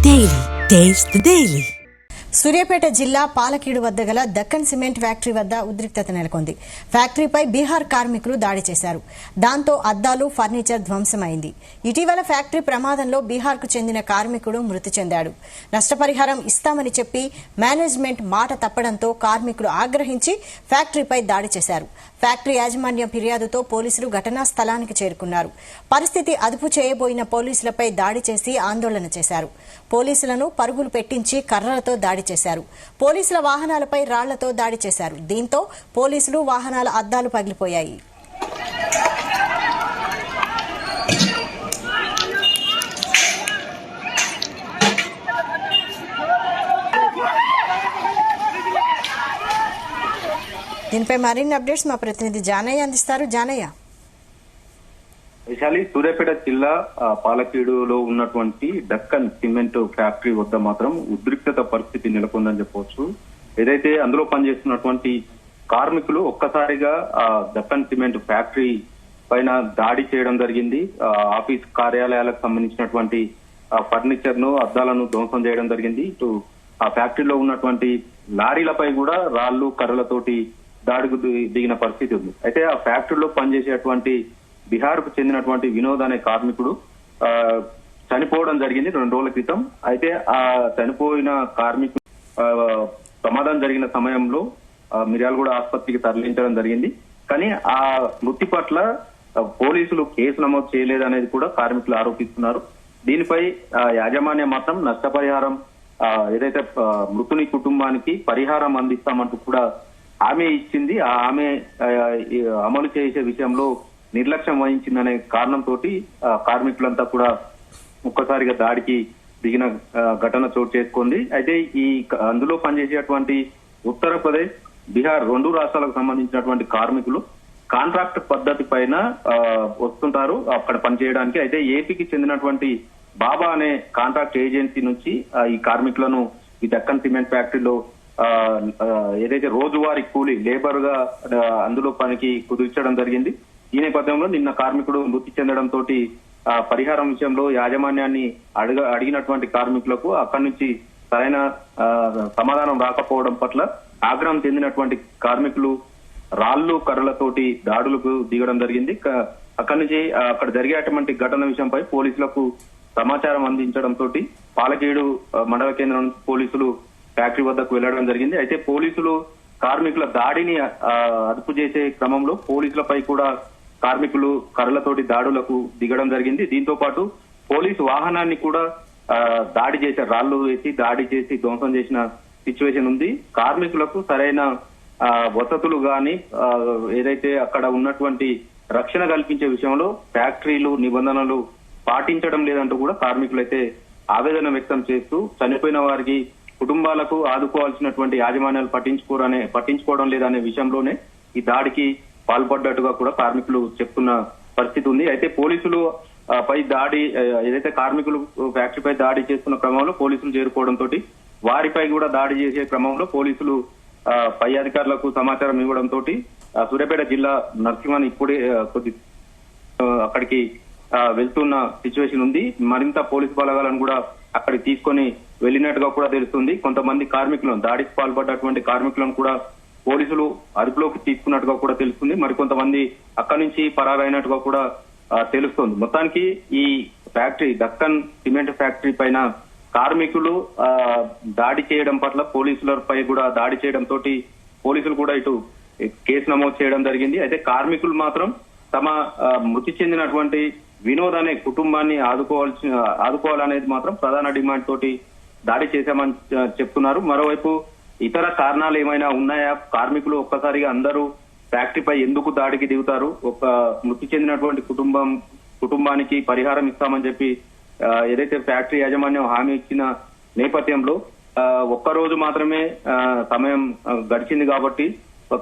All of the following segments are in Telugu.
Daily. Taste the Daily. Suryapet జిల్లా పాలకీడు వద్ద గల దక్కన్ సిమెంట్ ఫ్యాక్టరీ వద్ద ఉద్రిక్తత నెలకొంది. ఫ్యాక్టరీపై బీహార్ కార్మికులు దాడి చేశారు. దాంతో అద్దాలు, ఫర్నిచర్ ధ్వంసమైంది. ఇటీవల ఫ్యాక్టరీ ప్రమాదంలో బీహార్కు చెందిన కార్మికుడు మృతి చెందాడు. నష్టపరిహారం ఇస్తామని చెప్పి మేనేజ్మెంట్ మాట తప్పడంతో కార్మికులు ఆగ్రహించి ఫ్యాక్టరీపై దాడి చేశారు. ఫ్యాక్టరీ యాజమాన్యం ఫిర్యాదుతో పోలీసులు ఘటనా స్థలానికి చేరుకున్నారు. పరిస్థితి అదుపు చేయబోయిన పోలీసులపై దాడి చేసి ఆందోళన చేశారు. పోలీసులను పరుగులు పెట్టించి కర్రలతో దాడి చేశారు. పోలీసుల వాహనాలపై రాళ్లతో దాడి చేశారు. దీంతో పోలీసులు వాహనాల అద్దాలు పగిలిపోయాయి. దీనిపై మరిన్ని అప్డేట్స్ మా ప్రతినిధి జానయ్య అందిస్తారు. జానయ్య, విశాలి, సూర్యాపేట జిల్లా పాలకీడులో ఉన్నటువంటి దక్కన్ సిమెంట్ ఫ్యాక్టరీ వద్ద మాత్రం ఉద్రిక్తత పరిస్థితి నెలకొందని చెప్పవచ్చు. ఏదైతే అందులో పనిచేస్తున్నటువంటి కార్మికులు ఒక్కసారిగా దక్కన్ సిమెంట్ ఫ్యాక్టరీ పైన దాడి చేయడం జరిగింది. ఆఫీస్ కార్యాలయాలకు సంబంధించినటువంటి ఫర్నిచర్ ను, అద్దాలను ధ్వంసం చేయడం జరిగింది. ఇటు ఆ ఫ్యాక్టరీలో ఉన్నటువంటి లారీలపై కూడా రాళ్లు, కర్రలతోటి దాడికి దిగిన పరిస్థితి ఉంది. అయితే ఆ ఫ్యాక్టరీలో పనిచేసేటువంటి బీహార్ కు చెందినటువంటి వినోద్ అనే కార్మికుడు చనిపోవడం జరిగింది 2 రోజుల క్రితం. అయితే ఆ చనిపోయిన కార్మికుడు ప్రమాదం జరిగిన సమయంలో మిర్యాలగూడ ఆసుపత్రికి తరలించడం జరిగింది. కానీ ఆ మృతి పట్ల పోలీసులు కేసు నమోదు చేయలేదనేది కూడా కార్మికులు ఆరోపిస్తున్నారు. దీనిపై యాజమాన్యం మాత్రం నష్టపరిహారం ఏదైతే మృతుని కుటుంబానికి పరిహారం అందిస్తామంటూ కూడా హామీ ఇచ్చింది. ఆ హామీ అమలు చేసే విషయంలో నిర్లక్ష్యం వహించిందనే కారణంతో కార్మికులంతా కూడా ఒక్కసారిగా దాడికి దిగిన ఘటన చోటు చేసుకుంది. అయితే ఈ అందులో పనిచేసేటువంటి ఉత్తరప్రదేశ్, బీహార్ 2 రాష్ట్రాలకు సంబంధించినటువంటి కార్మికులు కాంట్రాక్ట్ పద్ధతి పైన వస్తుంటారు అక్కడ పనిచేయడానికి. అయితే ఏపీకి చెందినటువంటి బాబా అనే కాంట్రాక్ట్ ఏజెన్సీ నుంచి ఈ కార్మికులను ఈ దక్కన్ సిమెంట్ ఫ్యాక్టరీలో ఏదైతే రోజువారీ కూలీ లేబర్ గా అందులో పనికి కుదిర్చడం జరిగింది. ఈ నేపథ్యంలో నిన్న కార్మికుడు మృతి చెందడంతో పరిహారం విషయంలో యాజమాన్యాన్ని అడిగినటువంటి కార్మికులకు అక్కడి నుంచి సరైన సమాధానం రాకపోవడం పట్ల ఆగ్రహం చెందినటువంటి కార్మికులు రాళ్లు, కర్రలతోటి దాడులకు దిగడం జరిగింది. అక్కడి నుంచి అక్కడ జరిగేటువంటి ఘటన విషయంపై పోలీసులకు సమాచారం అందించడంతో పాలకీడు మండల కేంద్రం నుంచి పోలీసులు ఫ్యాక్టరీ వద్దకు వెళ్లడం జరిగింది. అయితే పోలీసులు కార్మికుల దాడిని అదుపు చేసే క్రమంలో పోలీసులపై కూడా కార్మికులు కర్రలతోటి దాడులకు దిగడం జరిగింది. దీంతో పాటు పోలీసు వాహనాన్ని కూడా దాడి చేశారు. రాళ్లు వేసి దాడి చేసి ధ్వంసం చేసిన సిచ్యువేషన్ ఉంది. కార్మికులకు సరైన వసతులు గాని ఏదైతే అక్కడ ఉన్నటువంటి రక్షణ కల్పించే విషయంలో ఫ్యాక్టరీలు నిబంధనలు పాటించడం లేదంటూ కూడా కార్మికులు అయితే ఆవేదన వ్యక్తం చేస్తూ చనిపోయిన వారికి కుటుంబాలకు ఆదుకోవాల్సినటువంటి యాజమాన్యాలు పట్టించుకోవడం లేదనే విషయంలోనే ఈ దాడికి పాల్పడ్డట్టుగా కూడా కార్మికులు చెప్తున్న పరిస్థితి ఉంది. అయితే పోలీసులు పై దాడి ఏదైతే కార్మికులు ఫ్యాక్టరీపై దాడి చేస్తున్న క్రమంలో పోలీసులు చేరుకోవడంతో వారిపై కూడా దాడి చేసే క్రమంలో పోలీసులు పై అధికారులకు సమాచారం ఇవ్వడంతో సూర్యాపేట జిల్లా నరసింహన్ ఇప్పుడే కొద్ది అక్కడికి వెళ్తున్న సిచ్యువేషన్ ఉంది. మరింత పోలీసు బలగాలను కూడా అక్కడికి తీసుకొని వెళ్ళినట్టుగా కూడా తెలుస్తుంది. కొంతమంది కార్మికులను దాడికి పాల్పడ్డటువంటి కార్మికులను కూడా పోలీసులు అదుపులోకి తీసుకున్నట్టుగా కూడా తెలుస్తుంది. మరికొంతమంది అక్కడి నుంచి పరారైనట్టుగా కూడా తెలుస్తుంది. మొత్తానికి ఈ ఫ్యాక్టరీ దక్కన్ సిమెంట్ ఫ్యాక్టరీ పైన కార్మికులు దాడి చేయడం పట్ల పోలీసులపై కూడా దాడి చేయడంతో పోలీసులు కూడా ఇటు కేసు నమోదు చేయడం జరిగింది. అయితే కార్మికులు మాత్రం తమ మృతి చెందినటువంటి వినోద్ అనే కుటుంబాన్ని ఆదుకోవాలనేది మాత్రం ప్రధాన డిమాండ్ తోటి దాడి చేశామని చెప్తున్నారు. మరోవైపు ఇతర కారణాలు ఏమైనా ఉన్నాయా, కార్మికులు ఒక్కసారిగా అందరూ ఫ్యాక్టరీపై ఎందుకు దాడికి దిగుతారు, ఒక మృతి చెందినటువంటి కుటుంబానికి పరిహారం ఇస్తామని చెప్పి ఏదైతే ఫ్యాక్టరీ యాజమాన్యం హామీ ఇచ్చిన నేపథ్యంలో ఒక్కరోజు మాత్రమే సమయం గడిచింది కాబట్టి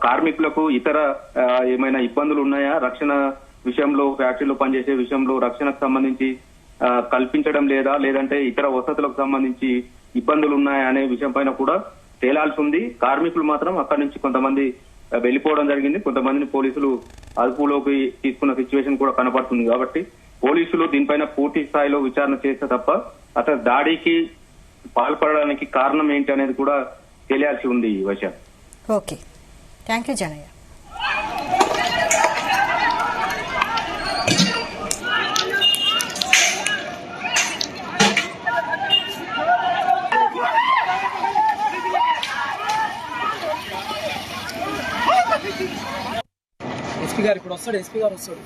కార్మికులకు ఇతర ఏమైనా ఇబ్బందులు ఉన్నాయా, రక్షణ విషయంలో ఫ్యాక్టరీలో పనిచేసే విషయంలో రక్షణకు సంబంధించి కల్పించడం లేదా, లేదంటే ఇతర వసతులకు సంబంధించి ఇబ్బందులు ఉన్నాయా అనే విషయం పైన కూడా తేలాల్సి ఉంది. కార్మికులు మాత్రం అక్కడి నుంచి కొంతమంది వెళ్లిపోవడం జరిగింది. కొంతమందిని పోలీసులు అదుపులోకి తీసుకున్న సిచ్యువేషన్ కూడా కనపడుతుంది. కాబట్టి పోలీసులు దీనిపైన పూర్తి స్థాయిలో విచారణ చేస్తే తప్ప అసలు దాడికి పాల్పడడానికి కారణం ఏంటి అనేది కూడా తెలియాల్సి ఉంది Varsha. Okay, thank you Janaiah. SP గారు ఇప్పుడు వస్తాడు, ఎస్పీ గారు వస్తాడు.